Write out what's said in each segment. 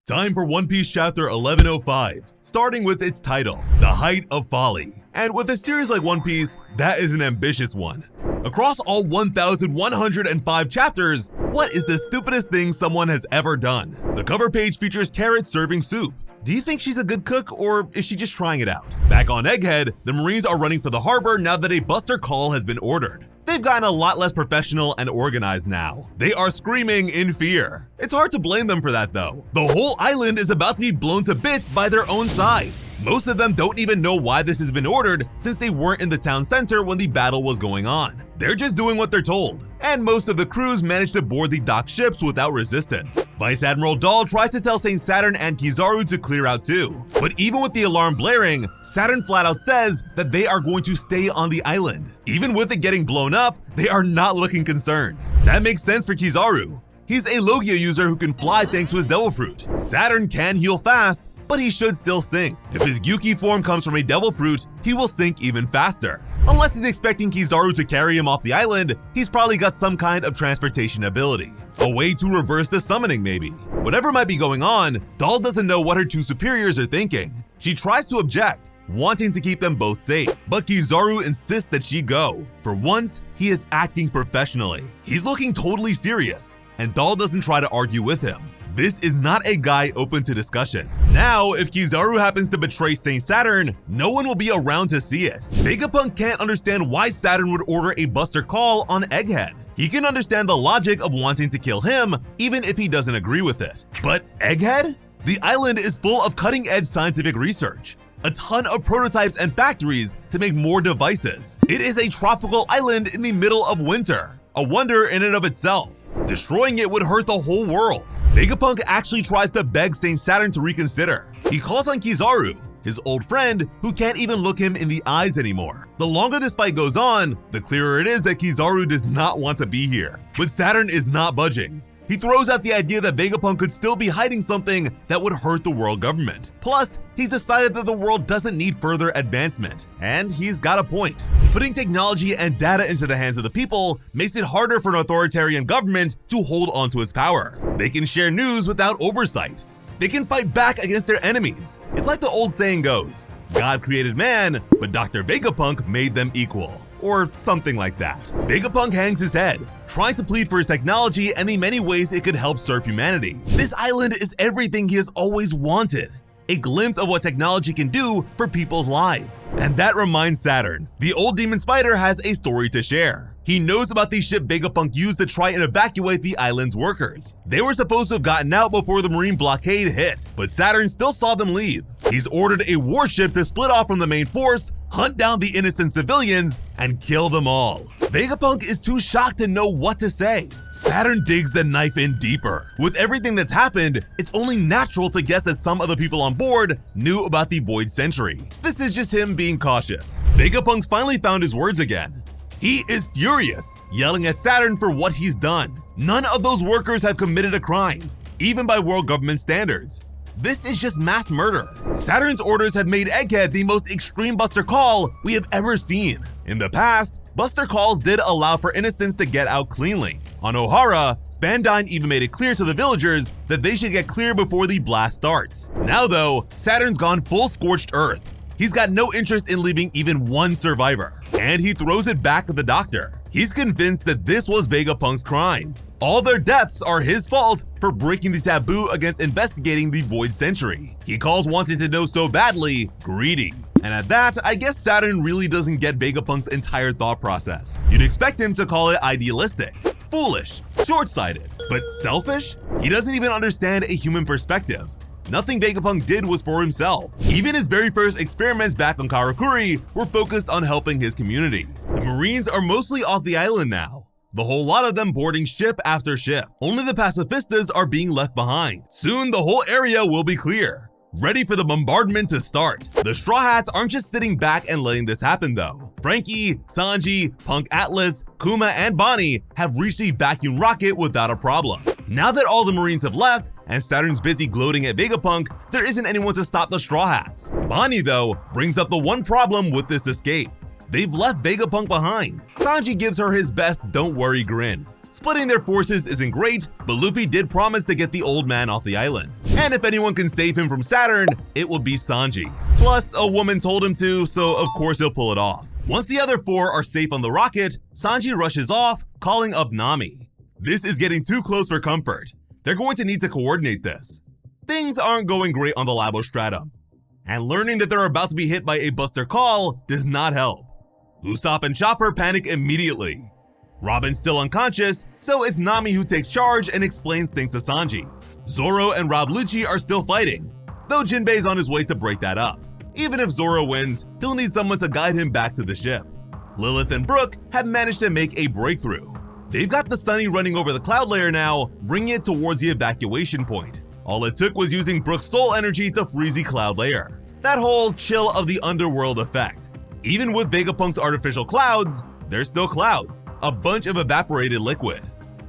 Time for One Piece chapter 1105, starting with its title, The Height of Folly. And with a series like One Piece, that is an ambitious one. Across all 1,105 chapters, what is the stupidest thing someone has ever done? The cover page features Carrot serving soup. Do you think she's a good cook, or is she just trying it out? Back on Egghead, the Marines are running for the harbor now that a Buster Call has been ordered. They've gotten a lot less professional and organized now. They are screaming in fear. It's hard to blame them for that though. The whole island is about to be blown to bits by their own side. Most of them don't even know why this has been ordered since they weren't in the town center when the battle was going on. They're just doing what they're told. And most of the crews manage to board the docked ships without resistance. Vice Admiral Dahl tries to tell Saint Saturn and Kizaru to clear out too. But even with the alarm blaring, Saturn flat out says that they are going to stay on the island. Even with it getting blown up, they are not looking concerned. That makes sense for Kizaru. He's a Logia user who can fly thanks to his Devil Fruit. Saturn can heal fast, but he should still sink. If his Gyuki form comes from a Devil Fruit, he will sink even faster. Unless he's expecting Kizaru to carry him off the island, he's probably got some kind of transportation ability. A way to reverse the summoning maybe. Whatever might be going on, Dahl doesn't know what her two superiors are thinking. She tries to object, wanting to keep them both safe, but Kizaru insists that she go. For once, he is acting professionally. He's looking totally serious, and Dahl doesn't try to argue with him. This is not a guy open to discussion. Now, if Kizaru happens to betray Saint Saturn, no one will be around to see it. Vegapunk can't understand why Saturn would order a Buster Call on Egghead. He can understand the logic of wanting to kill him, even if he doesn't agree with it. But Egghead? The island is full of cutting-edge scientific research. A ton of prototypes and factories to make more devices. It is a tropical island in the middle of winter. A wonder in and of itself. Destroying it would hurt the whole world. Vegapunk actually tries to beg Saint Saturn to reconsider. He calls on Kizaru, his old friend, who can't even look him in the eyes anymore. The longer this fight goes on, the clearer it is that Kizaru does not want to be here. But Saturn is not budging. He throws out the idea that Vegapunk could still be hiding something that would hurt the world government. Plus, he's decided that the world doesn't need further advancement. And he's got a point. Putting technology and data into the hands of the people makes it harder for an authoritarian government to hold onto its power. They can share news without oversight. They can fight back against their enemies. It's like the old saying goes, God created man, but Dr. Vegapunk made them equal. Or something like that. Vegapunk hangs his head, trying to plead for his technology and the many ways it could help serve humanity. This island is everything he has always wanted. A glimpse of what technology can do for people's lives. And that reminds Saturn, the old demon spider has a story to share. He knows about the ship Vegapunk used to try and evacuate the island's workers. They were supposed to have gotten out before the Marine blockade hit, but Saturn still saw them leave. He's ordered a warship to split off from the main force, hunt down the innocent civilians, and kill them all. Vegapunk is too shocked to know what to say. Saturn digs the knife in deeper. With everything that's happened, it's only natural to guess that some of the people on board knew about the Void Century. This is just him being cautious. Vegapunk's finally found his words again. He is furious, yelling at Saturn for what he's done. None of those workers have committed a crime, even by world government standards. This is just mass murder. Saturn's orders have made Egghead the most extreme Buster Call we have ever seen. In the past, Buster Calls did allow for innocents to get out cleanly. On Ohara, Spandine even made it clear to the villagers that they should get clear before the blast starts. Now though, Saturn's gone full scorched earth. He's got no interest in leaving even one survivor, and he throws it back at the doctor. He's convinced that this was Vegapunk's crime. All their deaths are his fault for breaking the taboo against investigating the Void Century. He calls wanting to know so badly greedy. And at that, I guess Saturn really doesn't get Vegapunk's entire thought process. You'd expect him to call it idealistic, foolish, short-sighted, but selfish? He doesn't even understand a human perspective. Nothing Vegapunk did was for himself. Even his very first experiments back on Karakuri were focused on helping his community. The Marines are mostly off the island now, the whole lot of them boarding ship after ship. Only the pacifistas are being left behind. Soon the whole area will be clear, ready for the bombardment to start. The Straw Hats aren't just sitting back and letting this happen though. Frankie, Sanji, Punk Atlas, Kuma, and Bonnie have reached the vacuum rocket without a problem. Now that all the Marines have left, and Saturn's busy gloating at Vegapunk, there isn't anyone to stop the Straw Hats. Bonnie, though, brings up the one problem with this escape. They've left Vegapunk behind. Sanji gives her his best don't worry grin. Splitting their forces isn't great, but Luffy did promise to get the old man off the island. And if anyone can save him from Saturn, it will be Sanji. Plus, a woman told him to, so of course he'll pull it off. Once the other four are safe on the rocket, Sanji rushes off, calling up Nami. This is getting too close for comfort. They're going to need to coordinate this. Things aren't going great on the Labo Stratum, and learning that they're about to be hit by a Buster Call does not help. Usopp and Chopper panic immediately. Robin's still unconscious, so it's Nami who takes charge and explains things to Sanji. Zoro and Rob Lucci are still fighting, though Jinbei's on his way to break that up. Even if Zoro wins, he'll need someone to guide him back to the ship. Lilith and Brook have managed to make a breakthrough. They've got the Sunny running over the cloud layer now, bringing it towards the evacuation point. All it took was using Brook's soul energy to freeze the cloud layer. That whole chill of the underworld effect. Even with Vegapunk's artificial clouds, they're still clouds, a bunch of evaporated liquid.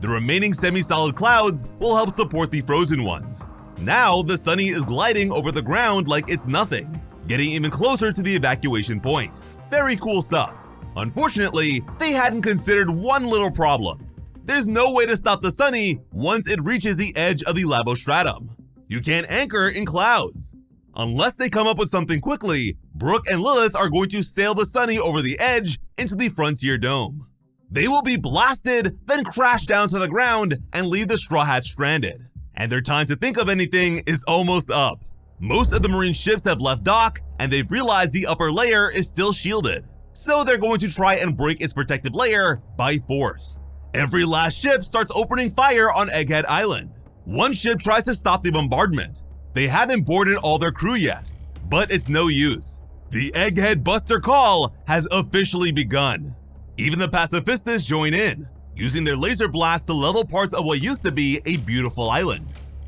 The remaining semi-solid clouds will help support the frozen ones. Now the Sunny is gliding over the ground like it's nothing, getting even closer to the evacuation point. Very cool stuff. Unfortunately, they hadn't considered one little problem. There's no way to stop the Sunny once it reaches the edge of the Labo Stratum. You can't anchor in clouds. Unless they come up with something quickly, Brook and Lilith are going to sail the Sunny over the edge into the Frontier Dome. They will be blasted, then crash down to the ground and leave the Straw Hats stranded. And their time to think of anything is almost up. Most of the Marine ships have left dock, and they've realized the upper layer is still shielded. So they're going to try and break its protective layer by force. Every last ship starts opening fire on Egghead Island. One ship tries to stop the bombardment. They haven't boarded all their crew yet, but it's no use. The Egghead Buster Call has officially begun. Even the pacifistas join in, using their laser blasts to level parts of what used to be a beautiful island.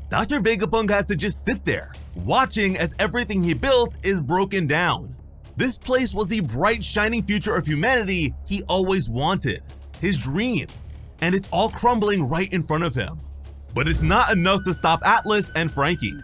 Dr. Vegapunk has to just sit there, watching as everything he built is broken down. This place was the bright, shining future of humanity he always wanted, his dream, and it's all crumbling right in front of him. But it's not enough to stop Atlas and Frankie.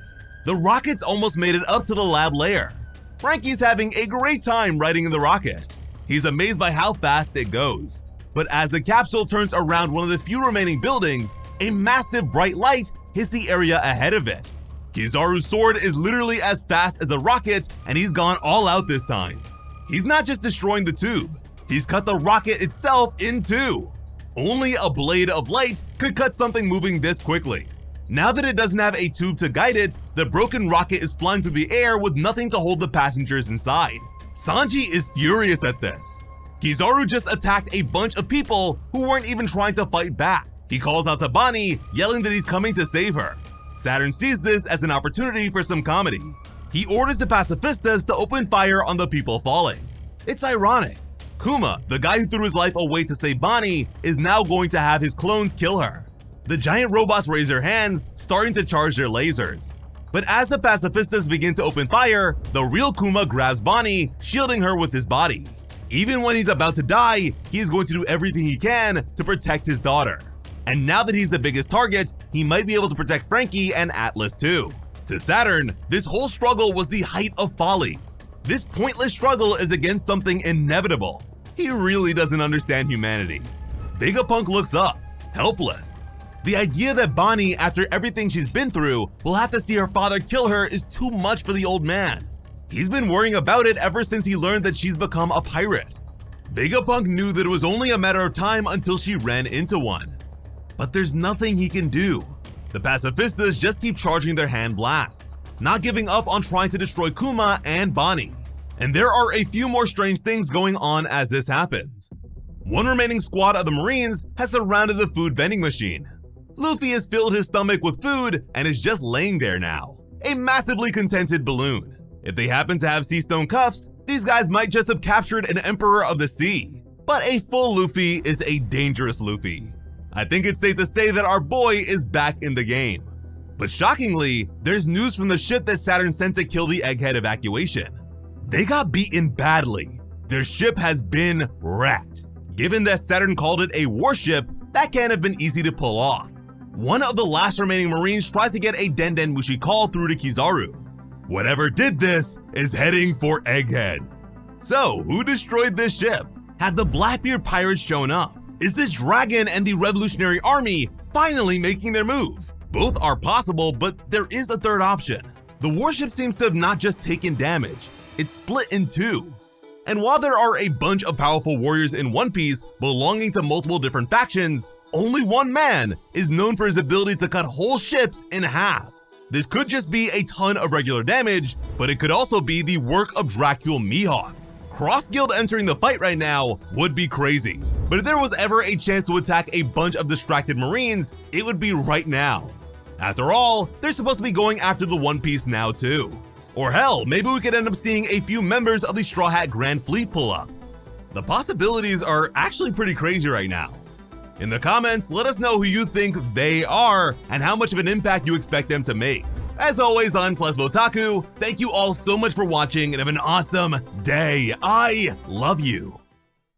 The rockets almost made it up to the lab layer. Frankie's having a great time riding in the rocket. He's amazed by how fast it goes. But as the capsule turns around one of the few remaining buildings, a massive bright light hits the area ahead of it. Kizaru's sword is literally as fast as a rocket, and he's gone all out this time. He's not just destroying the tube, he's cut the rocket itself in two. Only a blade of light could cut something moving this quickly. Now that it doesn't have a tube to guide it, the broken rocket is flying through the air with nothing to hold the passengers inside. Sanji is furious at this. Kizaru just attacked a bunch of people who weren't even trying to fight back. He calls out to Bonnie, yelling that he's coming to save her. Saturn sees this as an opportunity for some comedy. He orders the pacifistas to open fire on the people falling. It's ironic. Kuma, the guy who threw his life away to save Bonnie, is now going to have his clones kill her. The giant robots raise their hands, starting to charge their lasers. But as the pacifistas begin to open fire, the real Kuma grabs Bonnie, shielding her with his body. Even when he's about to die, he is going to do everything he can to protect his daughter. And now that he's the biggest target, he might be able to protect Frankie and Atlas too. To Saturn, this whole struggle was the height of folly. This pointless struggle is against something inevitable. He really doesn't understand humanity. Vegapunk looks up, helpless. The idea that Bonnie, after everything she's been through, will have to see her father kill her is too much for the old man. He's been worrying about it ever since he learned that she's become a pirate. Vegapunk knew that it was only a matter of time until she ran into one. But there's nothing he can do. The pacifistas just keep charging their hand blasts, not giving up on trying to destroy Kuma and Bonnie. And there are a few more strange things going on as this happens. One remaining squad of the Marines has surrounded the food vending machine. Luffy has filled his stomach with food and is just laying there now, a massively contented balloon. If they happen to have sea stone cuffs, these guys might just have captured an Emperor of the Sea. But a full Luffy is a dangerous Luffy. I think it's safe to say that our boy is back in the game. But shockingly, there's news from the ship that Saturn sent to kill the Egghead evacuation. They got beaten badly. Their ship has been wrecked. Given that Saturn called it a warship, that can't have been easy to pull off. One of the last remaining Marines tries to get a Denden Mushi call through to Kizaru. Whatever did this is heading for Egghead. So, who destroyed this ship? Had the Blackbeard pirates shown up? Is this dragon and the Revolutionary Army finally making their move? Both are possible, but there is a third option. The warship seems to have not just taken damage, it's split in two. And while there are a bunch of powerful warriors in One Piece belonging to multiple different factions, only one man is known for his ability to cut whole ships in half. This could just be a ton of regular damage, but it could also be the work of Dracula Mihawk. Cross Guild entering the fight right now would be crazy, but if there was ever a chance to attack a bunch of distracted Marines, it would be right now. After all, they're supposed to be going after the One Piece now too. Or hell, maybe we could end up seeing a few members of the Straw Hat Grand Fleet pull up. The possibilities are actually pretty crazy right now. In the comments, let us know who you think they are and how much of an impact you expect them to make. As always, I'm /Votaku. Thank you all so much for watching and have an awesome day. I love you.